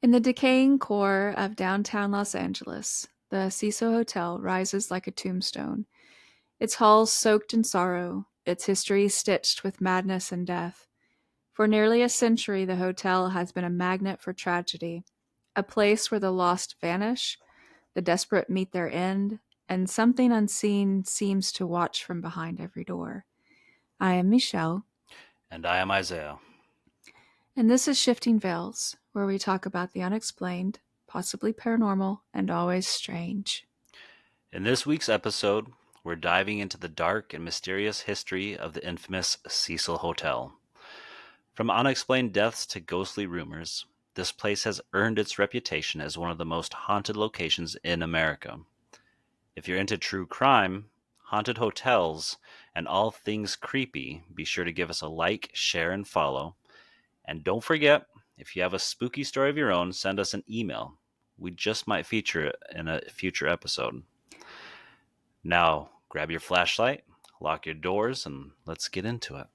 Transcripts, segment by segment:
In the decaying core of downtown Los Angeles, the Cecil Hotel rises like a tombstone, its halls soaked in sorrow, its history stitched with madness and death. For nearly a century, the hotel has been a magnet for tragedy, a place where the lost vanish, the desperate meet their end, and something unseen seems to watch from behind every door. I am Michelle, And I am Isaiah. and this is Shifting Veils, where we talk about the unexplained, possibly paranormal, and always strange. In this week's episode, we're diving into the dark and mysterious history of the infamous Cecil Hotel. From unexplained deaths to ghostly rumors, this place has earned its reputation as one of the most haunted locations in America. If you're into true crime, haunted hotels, and all things creepy, be sure to give us a like, share, and follow. And don't forget, if you have a spooky story of your own, send us an email. We just might feature it in a future episode. Now, grab your flashlight, lock your doors, and let's get into it.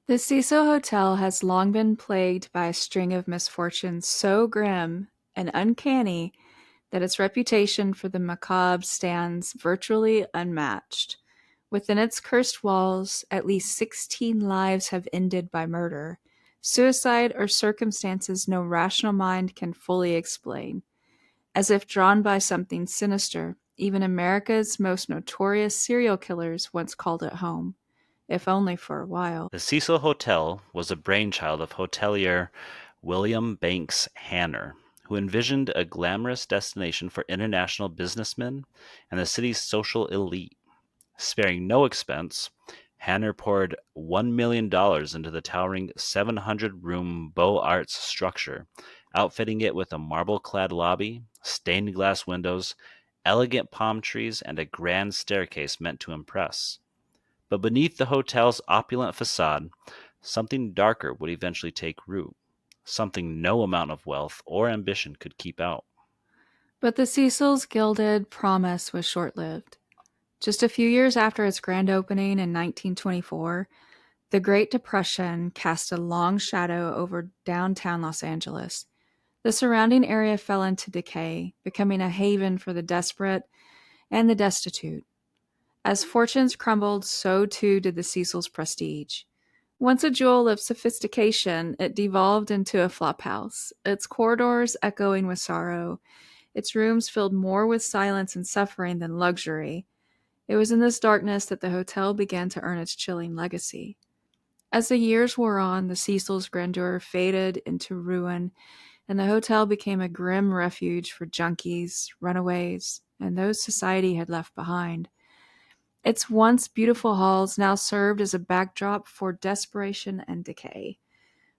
The Cecil Hotel has long been plagued by a string of misfortunes so grim and uncanny that its reputation for the macabre stands virtually unmatched. Within its cursed walls, at least 16 lives have ended by murder, suicide, or circumstances no rational mind can fully explain. As if drawn by something sinister, even America's most notorious serial killers once called it home, if only for a while. The Cecil Hotel was a brainchild of hotelier William Banks Hanner, who envisioned a glamorous destination for international businessmen and the city's social elite. Sparing no expense, Hanner poured $1 million into the towering 700-room Beaux Arts structure, outfitting it with a marble-clad lobby, stained glass windows, elegant palm trees, and a grand staircase meant to impress. But beneath the hotel's opulent facade, something darker would eventually take root, something no amount of wealth or ambition could keep out. But the Cecil's gilded promise was short lived. Just a few years after its grand opening in 1924, the Great Depression cast a long shadow over downtown Los Angeles. The surrounding area fell into decay, becoming a haven for the desperate and the destitute. As fortunes crumbled, so too did the Cecil's prestige. Once a jewel of sophistication, it devolved into a flophouse, its corridors echoing with sorrow, its rooms filled more with silence and suffering than luxury. It was in this darkness that the hotel began to earn its chilling legacy. As the years wore on, the Cecil's grandeur faded into ruin, and the hotel became a grim refuge for junkies, runaways, and those society had left behind. Its once beautiful halls now served as a backdrop for desperation and decay.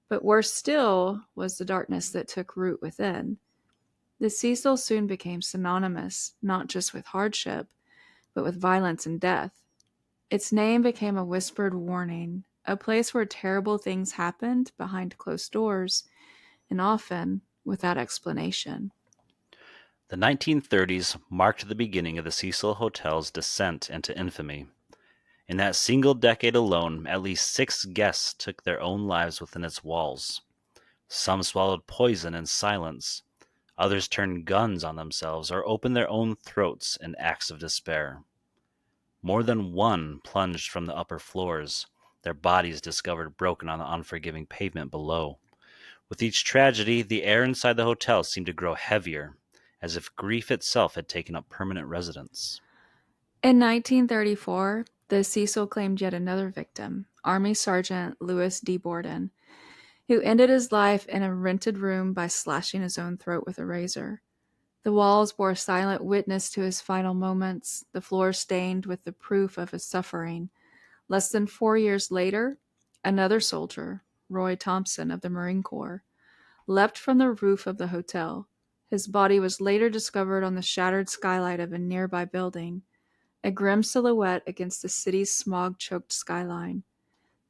But worse still was the darkness that took root within. The Cecil soon became synonymous not just with hardship, but with violence and death. Its name became a whispered warning, a place where terrible things happened behind closed doors, and often without explanation. The 1930s marked the beginning of the Cecil Hotel's descent into infamy. In that single decade alone, at least 6 guests took their own lives within its walls. Some swallowed poison in silence, others turned guns on themselves or opened their own throats in acts of despair. More than one plunged from the upper floors, their bodies discovered broken on the unforgiving pavement below. With each tragedy, the air inside the hotel seemed to grow heavier, as if grief itself had taken up permanent residence. In 1934, the Cecil claimed yet another victim, Army Sergeant Louis D. Borden, who ended his life in a rented room by slashing his own throat with a razor. The walls bore silent witness to his final moments, the floor stained with the proof of his suffering. Less than 4 years later, another soldier, Roy Thompson of the Marine Corps, leapt from the roof of the hotel. His body was later discovered on the shattered skylight of a nearby building, a grim silhouette against the city's smog-choked skyline.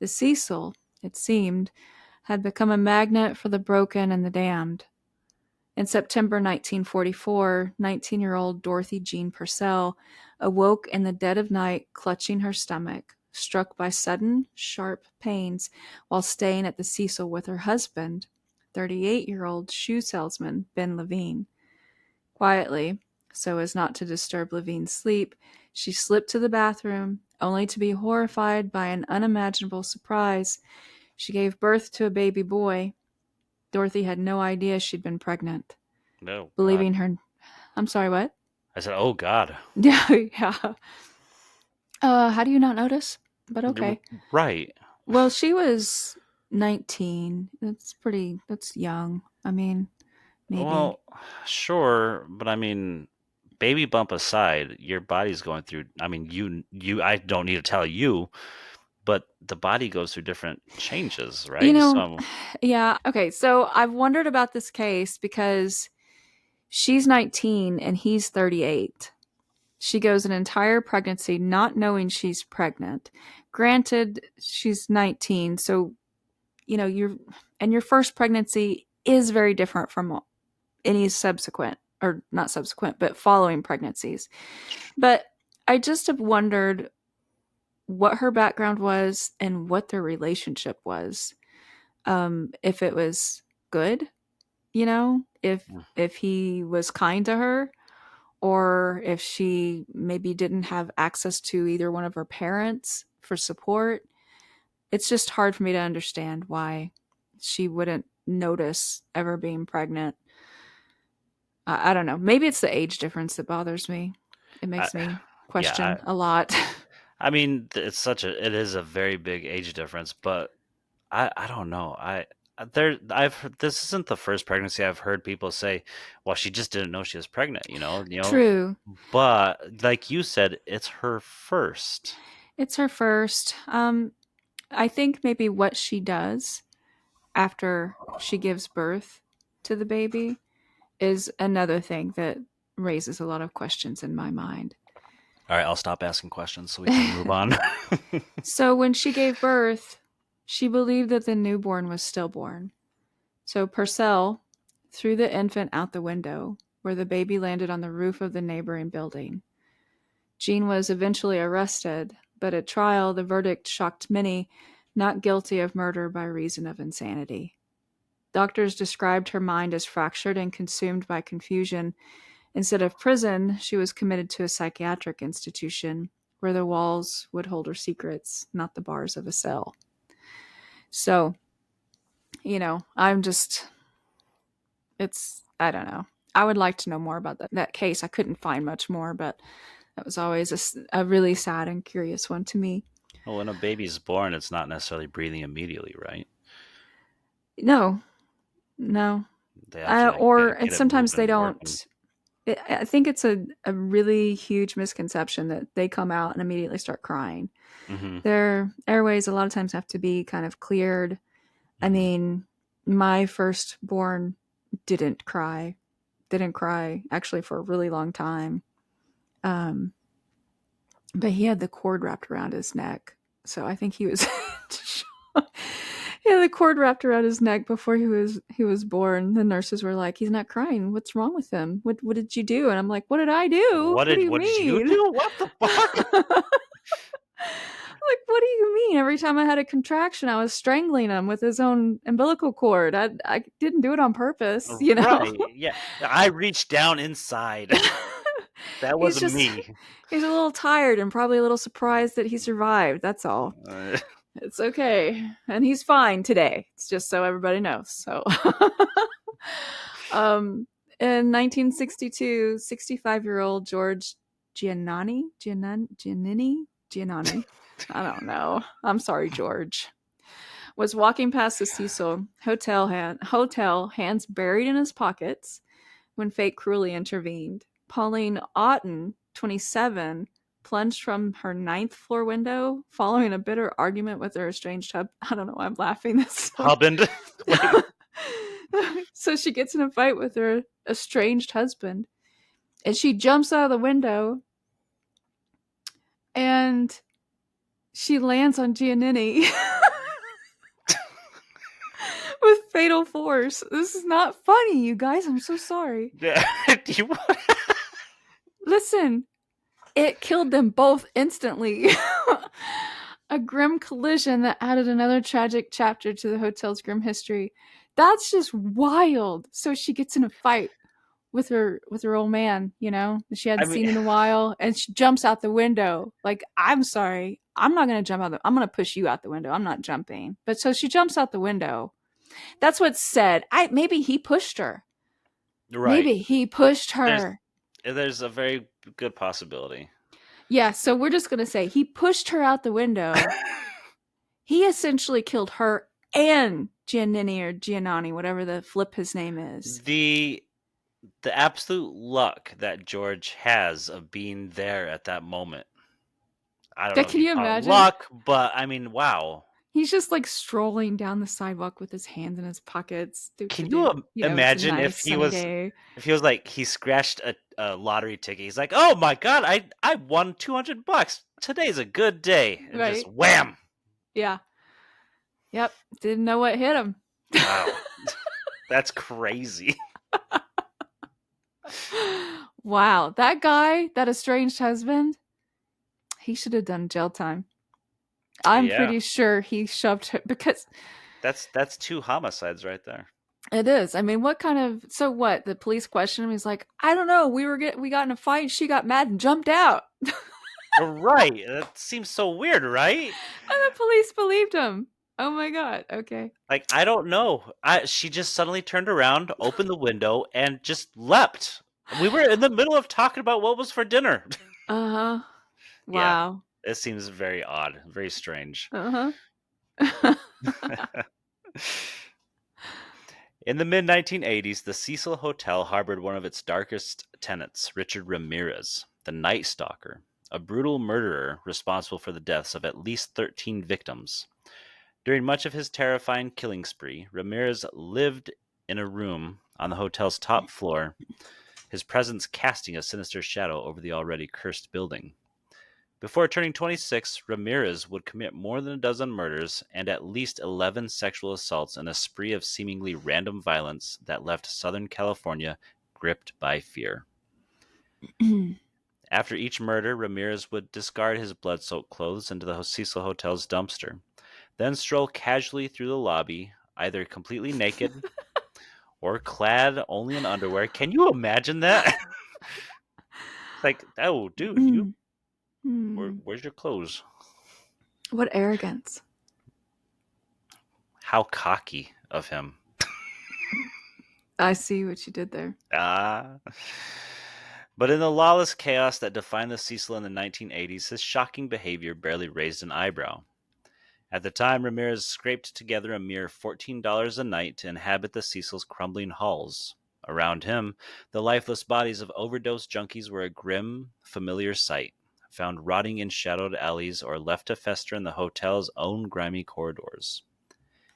The Cecil, it seemed, had become a magnet for the broken and the damned. In September 1944, 19-year-old Dorothy Jean Purcell awoke in the dead of night, clutching her stomach, struck by sudden, sharp pains while staying at the Cecil with her husband, 38-year-old shoe salesman, Ben Levine. Quietly, so as not to disturb Levine's sleep, she slipped to the bathroom, only to be horrified by an unimaginable surprise. She gave birth to a baby boy. Dorothy had no idea she'd been pregnant. No, God. Believing her. I'm sorry, what? I said, oh, God. Yeah, yeah. How do you not notice? But You're okay. right. Well, she was 19. That's young. I mean, maybe. Well, sure, but I mean, baby bump aside, your body's going through. I mean, I don't need to tell you, but the body goes through different changes, You right? know, So, yeah. Okay, so I've wondered about this case because she's 19 and he's 38. She goes an entire pregnancy not knowing she's pregnant. Granted, she's 19, so your first pregnancy is very different from any subsequent, or not subsequent, but following pregnancies. But I just have wondered what her background was and what their relationship was. If it was good, if he was kind to her, or if she maybe didn't have access to either one of her parents for support. It's just hard for me to understand why she wouldn't notice ever being pregnant. I don't know. Maybe it's the age difference that bothers me. It I, makes me yeah, question a lot. I mean, it is a very big age difference, but I don't know. This isn't the first pregnancy I've heard people say, well, she just didn't know she was pregnant, True. but like you said, it's her first. It's her first. I think maybe what she does after she gives birth to the baby is another thing that raises a lot of questions in my mind. All right, I'll stop asking questions so we can move on. So when she gave birth, she believed that the newborn was stillborn. So Purcell threw the infant out the window, where the baby landed on the roof of the neighboring building. Jean was eventually arrested, but at trial, the verdict shocked many, not guilty of murder by reason of insanity. Doctors described her mind as fractured and consumed by confusion. Instead of prison, she was committed to a psychiatric institution where the walls would hold her secrets, not the bars of a cell. So, I'm just, I don't know. I would like to know more about that case. I couldn't find much more, but that was always a really sad and curious one to me. Well, when a baby's born, it's not necessarily breathing immediately, right? No, no. They have to like Or, and get it sometimes moving they and working. don't. I think it's a really huge misconception that they come out and immediately start crying. Hmm. Their airways a lot of times have to be kind of cleared. I Hmm. mean, my firstborn didn't cry, didn't cry actually for a really long time. Um, but he had the cord wrapped around his neck. So I think he was he had the cord wrapped around his neck before he was born. The nurses were like, "He's not crying. What's wrong with him? What did you do?" And I'm like, "What did I do? What do you What did you mean?" do? What the fuck? Like, what do you mean? Every time I had a contraction, I was strangling him with his own umbilical cord. I didn't do it on purpose, you know? Right? Yeah, I reached down inside. That he's wasn't just, me. he's a little tired and probably a little surprised that he survived. That's all. Uh, It's okay. And he's fine today. It's just so everybody knows. So, um, in 1962, 65-year-old George Giannini, I don't know. I'm sorry, George, was walking past the Cecil Hotel, hands buried in his pockets, when fate cruelly intervened. Pauline Otten, 27, plunged from her ninth floor window following a bitter argument with her estranged husband. I don't know why I'm laughing. That's so. Husband. Wait. So she gets in a fight with her estranged husband, and she jumps out of the window, and she lands on Giannini with fatal force. This is not funny, you guys. I'm so sorry. You, Listen, it killed them both instantly. A grim collision that added another tragic chapter to the hotel's grim history. That's just wild. So she gets in a fight with her old man, that she I hadn't mean, seen in a while, and she jumps out the window. Like, I'm sorry, I'm not gonna jump I'm gonna push you out the window. I'm not jumping. But so she jumps out the window. That's what's said. I maybe he pushed her. right. Maybe he pushed There's her. there's a very good possibility. Yeah, so we're just gonna say he pushed her out the window. He essentially killed her and Giannini or Giannani, whatever the flip his name is. The the absolute luck that George has of being there at that moment. I don't know if Can you you call it imagine? luck, but I mean, wow. He's just like strolling down the sidewalk with his hands in his pockets. Do Can to you do. It's a imagine nice sunny day. if he was like he scratched a lottery ticket. He's like, "Oh my god, I won $200. Today's a good day." And just Right. wham. Yeah. Yep. Didn't know what hit him. Wow. That's crazy. Wow. That guy, that estranged husband, he should have done jail time. I'm Yeah. pretty sure he shoved her because That's two homicides right there. it is. I mean, what kind of so what? The police questioned him. He's like, I don't know. We got in a fight. She got mad and jumped out. Right. That seems so weird, right? And the police believed him. Oh my god. Okay. Like, I don't know. She just suddenly turned around, opened the window, and just leapt. We were in the middle of talking about what was for dinner. Uh-huh. Yeah, Wow. it seems very odd, very strange. Uh-huh. In the mid 1980s, the Cecil Hotel harbored one of its darkest tenants, Richard Ramirez, the Night Stalker, a brutal murderer responsible for the deaths of at least 13 victims. During much of his terrifying killing spree, Ramirez lived in a room on the hotel's top floor, his presence casting a sinister shadow over the already cursed building. Before turning 26, Ramirez would commit more than a dozen murders and at least 11 sexual assaults in a spree of seemingly random violence that left Southern California gripped by fear. After each murder, Ramirez would discard his blood soaked clothes into the Cecil Hotel's dumpster, then stroll casually through the lobby, either completely naked or clad only in underwear. Can you imagine that? It's like, oh, dude, where's your clothes? What arrogance. How cocky of him. I see what you did there. Ah. But in the lawless chaos that defined the Cecil in the 1980s, his shocking behavior barely raised an eyebrow. At the time, Ramirez scraped together a mere $14 a night to inhabit the Cecil's crumbling halls. Around him, the lifeless bodies of overdose junkies were a grim, familiar sight, found rotting in shadowed alleys or left to fester in the hotel's own grimy corridors.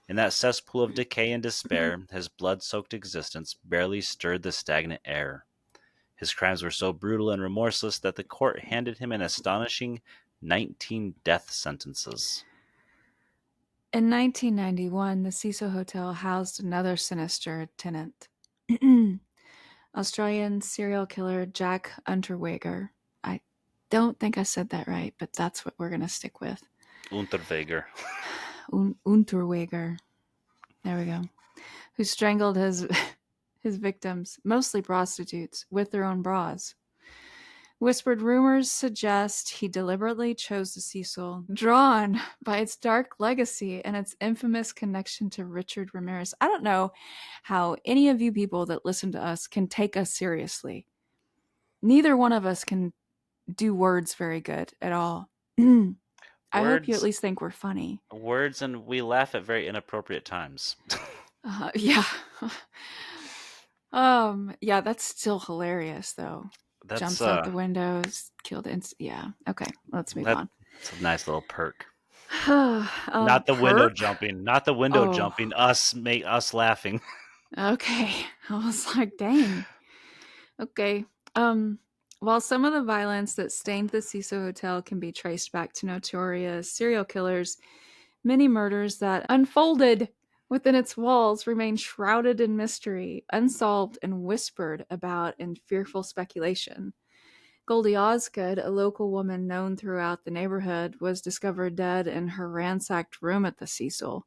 In that cesspool of decay and despair, his blood-soaked existence barely stirred the stagnant air. His crimes were so brutal and remorseless that the court handed him an astonishing 19 death sentences. In 1991, the Cecil Hotel housed another sinister tenant. Australian serial killer Jack Unterweger. I don't think I said that right, but that's what we're going to stick with. Unterweger. Unterweger. There we go. Who strangled his victims, mostly prostitutes, with their own bras. Whispered rumors suggest he deliberately chose the Cecil, drawn by its dark legacy and its infamous connection to Richard Ramirez. I don't know how any of you people that listen to us can take us seriously. Neither one of us can do words very good at all. I hope you at Words, least think we're funny. words, and we laugh at very inappropriate times. Yeah. Yeah, that's still hilarious though. That's Jumps out the windows, killed yeah. Okay, let's move on. that's a nice little perk. Not the window Perk? jumping, not the window Oh, jumping. Us laughing. okay. I was like, dang. Okay. Um, while some of the violence that stained the Cecil Hotel can be traced back to notorious serial killers, many murders that unfolded within its walls remain shrouded in mystery, unsolved, and whispered about in fearful speculation. Goldie Osgood, a local woman known throughout the neighborhood, was discovered dead in her ransacked room at the Cecil.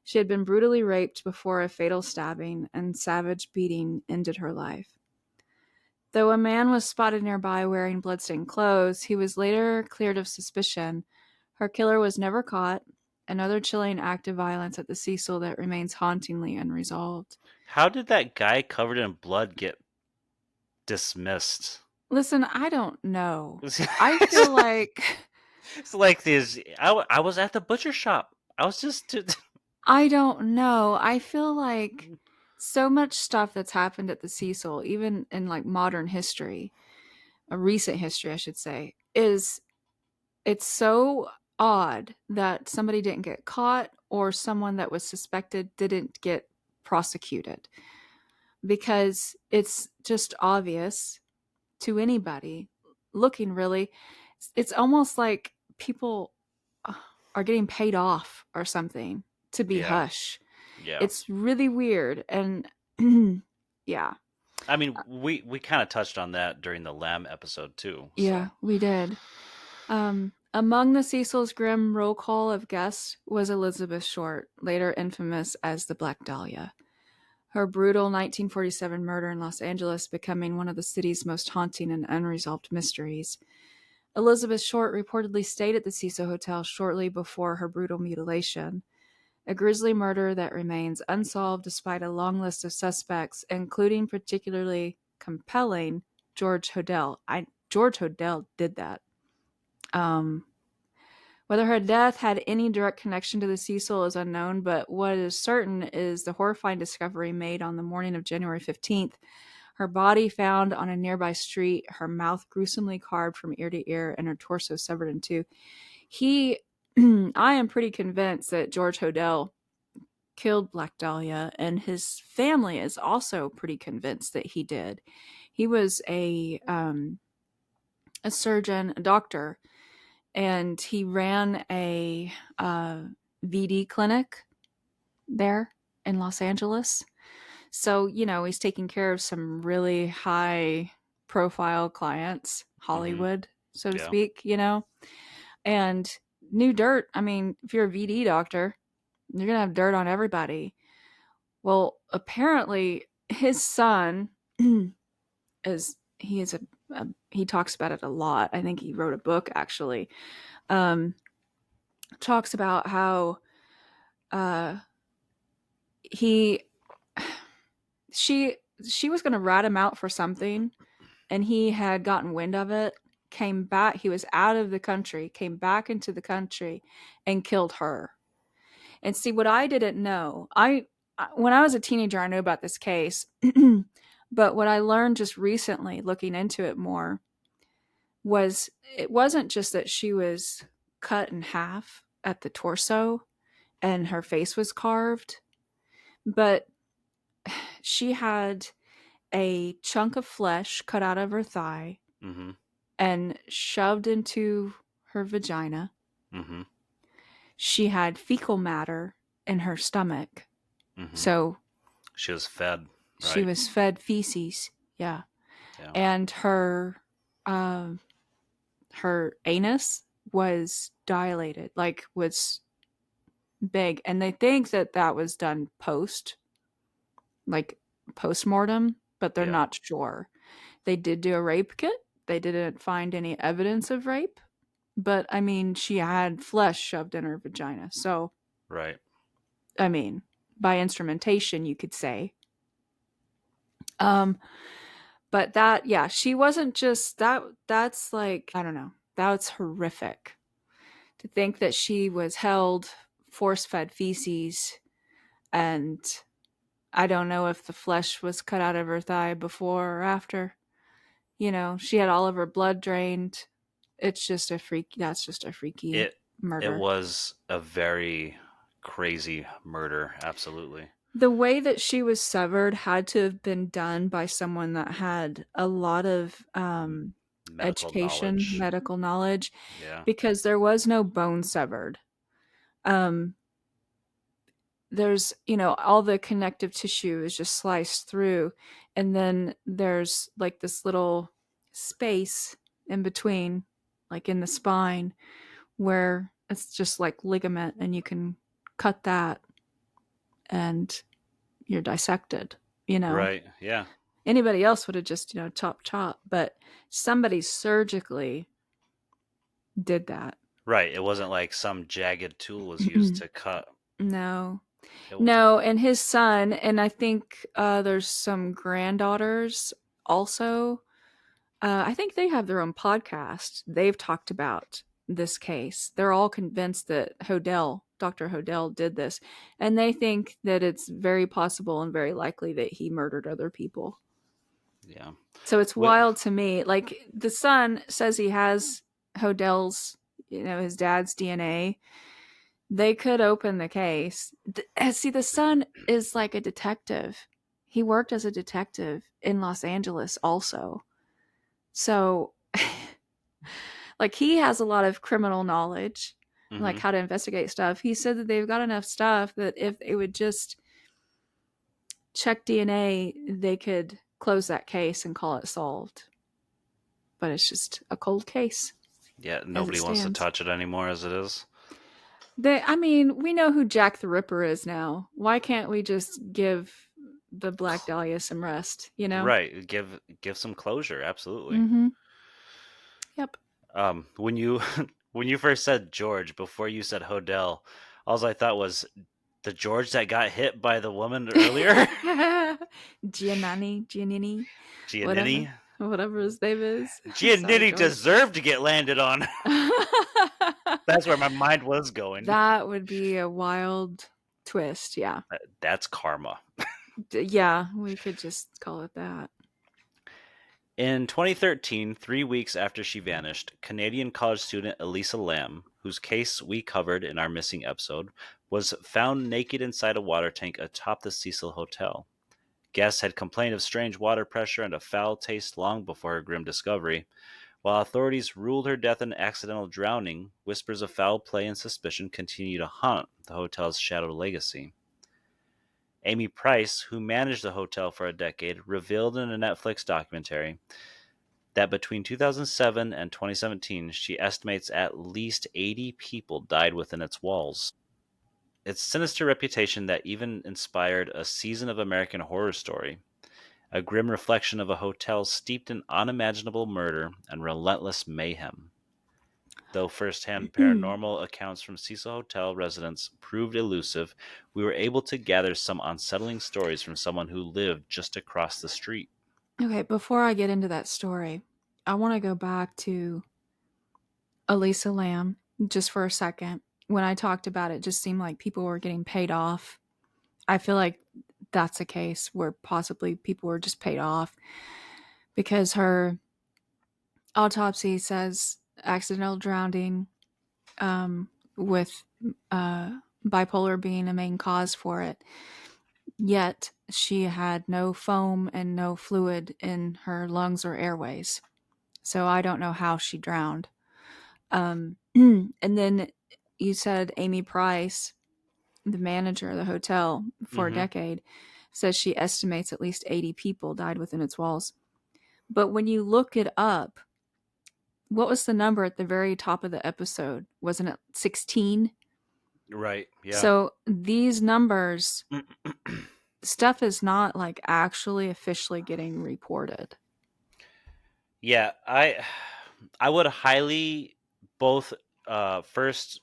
She had been brutally raped before a fatal stabbing, and savage beating ended her life. Though a man was spotted nearby wearing bloodstained clothes, he was later cleared of suspicion. Her killer was never caught, another chilling act of violence at the Cecil that remains hauntingly unresolved. How did that guy covered in blood get dismissed? Listen, I don't know. It's I feel like it's like this. I was at the butcher shop. I was just. I don't know. I feel like so much stuff that's happened at the Cecil, even in like modern history, a recent history, I should say, is it's so odd that somebody didn't get caught or someone that was suspected didn't get prosecuted because it's just obvious to anybody looking really. It's almost like people are getting paid off or something to be Yeah, hush. yeah. It's really weird. And yeah, I mean, we kind of touched on that during the lamb episode too. yeah, So, we did. Among the Cecil's grim roll call of guests was Elizabeth Short, later infamous as the Black Dahlia. Her brutal 1947 murder in Los Angeles becoming one of the city's most haunting and unresolved mysteries. Elizabeth Short reportedly stayed at the Cecil Hotel shortly before her brutal mutilation, a grisly murder that remains unsolved despite a long list of suspects, including particularly compelling George Hodel. George Hodel did that. Um, Whether her death had any direct connection to the Cecil is unknown, but what is certain is the horrifying discovery made on the morning of January 15th. Her body found on a nearby street, her mouth gruesomely carved from ear to ear, and her torso severed in two. He, I am pretty convinced that George Hodel killed Black Dahlia, and his family is also pretty convinced that he did. He was a surgeon, a doctor, and he ran a VD clinic there in Los Angeles. So, he's taking care of some really high profile clients, hmm, Hollywood, so to yeah, speak. And new dirt. I mean, if you're a VD doctor, you're going to have dirt on everybody. Well, apparently his son he talks about it a lot. I think he wrote a book actually. Um, Talks about how uh, he she she was going to rat him out for something, and he had gotten wind of it, came back. He was out of the country, came back into the country, and killed her. And see, what I didn't know, when I was a teenager, I knew about this case, but what I learned just recently, looking into it more, was it wasn't just that she was cut in half at the torso and her face was carved, but she had a chunk of flesh cut out of her thigh hmm, and shoved into her vagina. hmm, She had fecal matter in her stomach. hmm. So She was fed, she right? was fed feces. Yeah. Yeah, And um her anus was dilated, like was big. And they think that that was done like post mortem, but they're yeah, not sure. They did do a rape kit. They didn't find any evidence of rape, but I mean, she had flesh shoved in her vagina. So, right. I mean, by instrumentation, you could say. Um, but that, yeah, she wasn't just that. That's like, I don't know. That's horrific to think that she was held, force fed feces, and I don't know if the flesh was cut out of her thigh before or after. She had all of her blood drained. It's just a freak. That's just a freaky It murder. was a very crazy murder. Absolutely. The way that she was severed had to have been done by someone that had a lot of M- Medical education, knowledge. medical knowledge, Yeah. because there was no bone severed. Um, there's, all the connective tissue is just sliced through, and then there's like this little space in between, like in the spine, where it's just like ligament, and you can cut that. and you're dissected, you know. Right. Yeah. Anybody else would have just, chop chop, but somebody surgically did that. Right. It wasn't like some jagged tool was used to cut. No. It was. No, and his son, and I think there's some granddaughters also. I think they have their own podcast. They've talked about this case. They're all convinced that Dr. Hodel did this, and they think that it's very possible and very likely that he murdered other people. Yeah. So it's Wi- wild to me. Like the son says he has Hodel's, his dad's DNA. They could open the case. See, the son is like a detective. He worked as a detective in Los Angeles also. So, like, he has a lot of criminal knowledge, like mhm. how to investigate stuff. He said that they've got enough stuff that if they would just check DNA, they could close that case and call it solved. But it's just a cold case Yeah. as it Nobody wants to stands. touch it anymore as it is. I mean, we know who Jack the Ripper is now. Why can't we just give the Black Cl- Dahlia some rest, you know? Right. Give some closure. Absolutely. Mm-hmm. Yep. When you when you first said George before you said Hodel, all I thought was the George that got hit by the woman earlier. Giannini, Giannini. whatever, whatever his name is. Sorry, Giannini George. deserved to get landed on. That's where my mind was going. That would be a wild twist. Yeah. That's karma. Yeah, we could just call it that. In 2013, 3 weeks after she vanished, Canadian college student Elisa Lam, whose case we covered in our missing episode, was found naked inside a water tank atop the Cecil Hotel. Guests had complained of strange water pressure and a foul taste long before her grim discovery. While authorities ruled her death an accidental drowning, whispers of foul play and suspicion continue to haunt the hotel's shadow legacy. Amy Price, who managed the hotel for a decade, revealed in a Netflix documentary that between 2007 and 2017, she estimates at least 80 people died within its walls. Its sinister reputation that even inspired a season of American Horror Story, a grim reflection of a hotel steeped in unimaginable murder and relentless mayhem. Though first-hand paranormal accounts from Cecil Hotel residents proved elusive, we were able to gather some unsettling stories from someone who lived just across the street. Okay, before I get into that story, I want to go back to Elisa Lamb just for a second. When I talked about it, it just seemed like people were getting paid off. I feel like that's a case where possibly people were just paid off because her autopsy says accidental drowning, with bipolar being a main cause for it. Yet she had no foam and no fluid in her lungs or airways. So I don't know how she drowned. And then you said Amy Price, the manager of the hotel for a Mm-hmm. decade, says she estimates at least 80 people died within its walls. But when you look it up, what was the number at the very top of the episode? Wasn't it 16? Right. Yeah. So these numbers, stuff is not like actually officially getting reported. Yeah, I would highly both first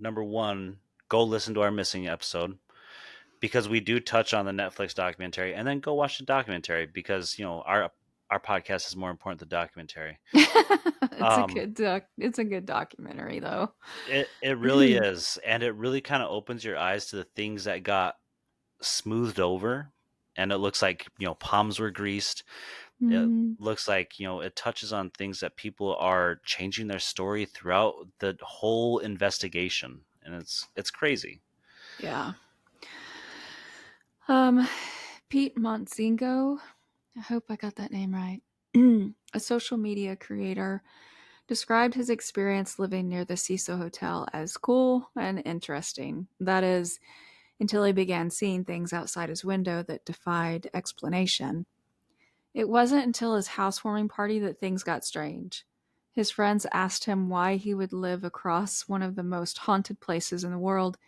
number one go listen to our missing episode because we do touch on the Netflix documentary, and then go watch the documentary because our podcast is more important than the documentary. Um It's a good documentary though. it really is, and it really kind of opens your eyes to the things that got smoothed over, and it looks like palms were greased. It Mm, looks like it touches on things that people are changing their story throughout the whole investigation, and it's crazy. yeah. Um, Pete Montzingo, I hope I got that name right, a social media creator, described his experience living near the Cecil Hotel as cool and interesting. That is, until he began seeing things outside his window that defied explanation. It wasn't until his housewarming party that things got strange. His friends asked him why he would live across one of the most haunted places in the world,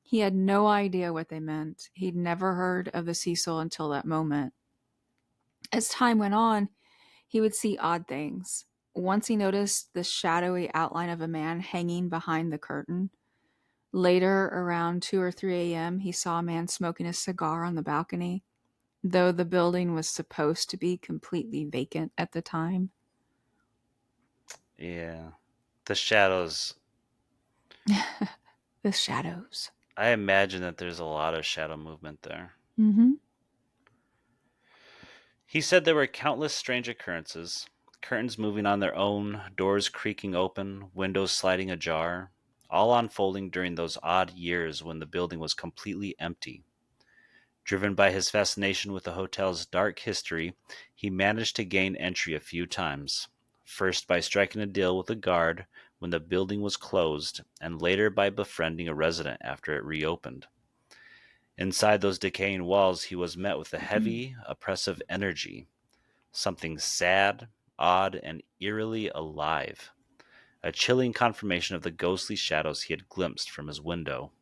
He had no idea what they meant. He'd never heard of the Cecil until that moment. As time went on, he would see odd things. Once he noticed the shadowy outline of a man hanging behind the curtain. Later, around 2 or 3 a.m., he saw a man smoking a cigar on the balcony, though the building was supposed to be completely vacant at the time. Yeah. The shadows. The shadows. I imagine that there's a lot of shadow movement there. Mm-hmm. He said there were countless strange occurrences, curtains moving on their own, doors creaking open, windows sliding ajar, all unfolding during those odd years when the building was completely empty. Driven by his fascination with the hotel's dark history, he managed to gain entry a few times. First by striking a deal with a guard when the building was closed, and later by befriending a resident after it reopened. Inside those decaying walls, he was met with a heavy, oppressive energy, something sad, odd, and eerily alive. A chilling confirmation of the ghostly shadows he had glimpsed from his window.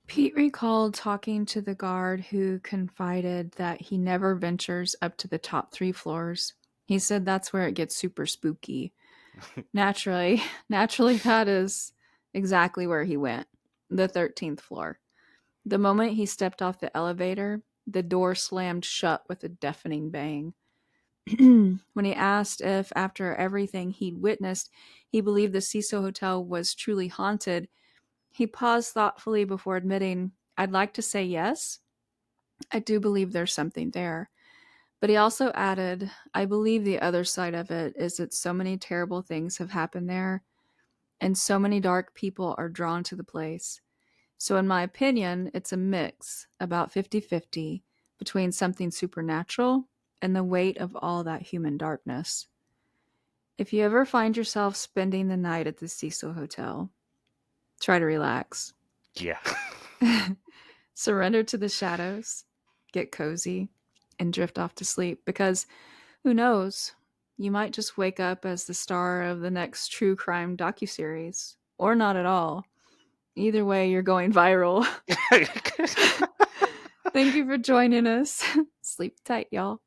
Pete recalled talking to the guard who confided that he never ventures up to the top 3 floors. He said that's where it gets super spooky. Naturally, naturally, that is exactly where he went, the 13th floor. The moment he stepped off the elevator, the door slammed shut with a deafening bang. When he asked if, after everything he'd witnessed, he believed the Cecil Hotel was truly haunted, he paused thoughtfully before admitting, I'd like to say yes. I do believe there's something there. But he also added, I believe the other side of it is that so many terrible things have happened there, and so many dark people are drawn to the place. So, in my opinion, it's a mix, about 50-50, between something supernatural and the weight of all that human darkness. If you ever find yourself spending the night at the Cecil Hotel, try to relax. Yeah. Surrender to the shadows, get cozy, and drift off to sleep because who knows? You might just wake up as the star of the next true crime docuseries, or not at all. Either way, you're going viral. Thank you for joining us. Sleep tight, y'all.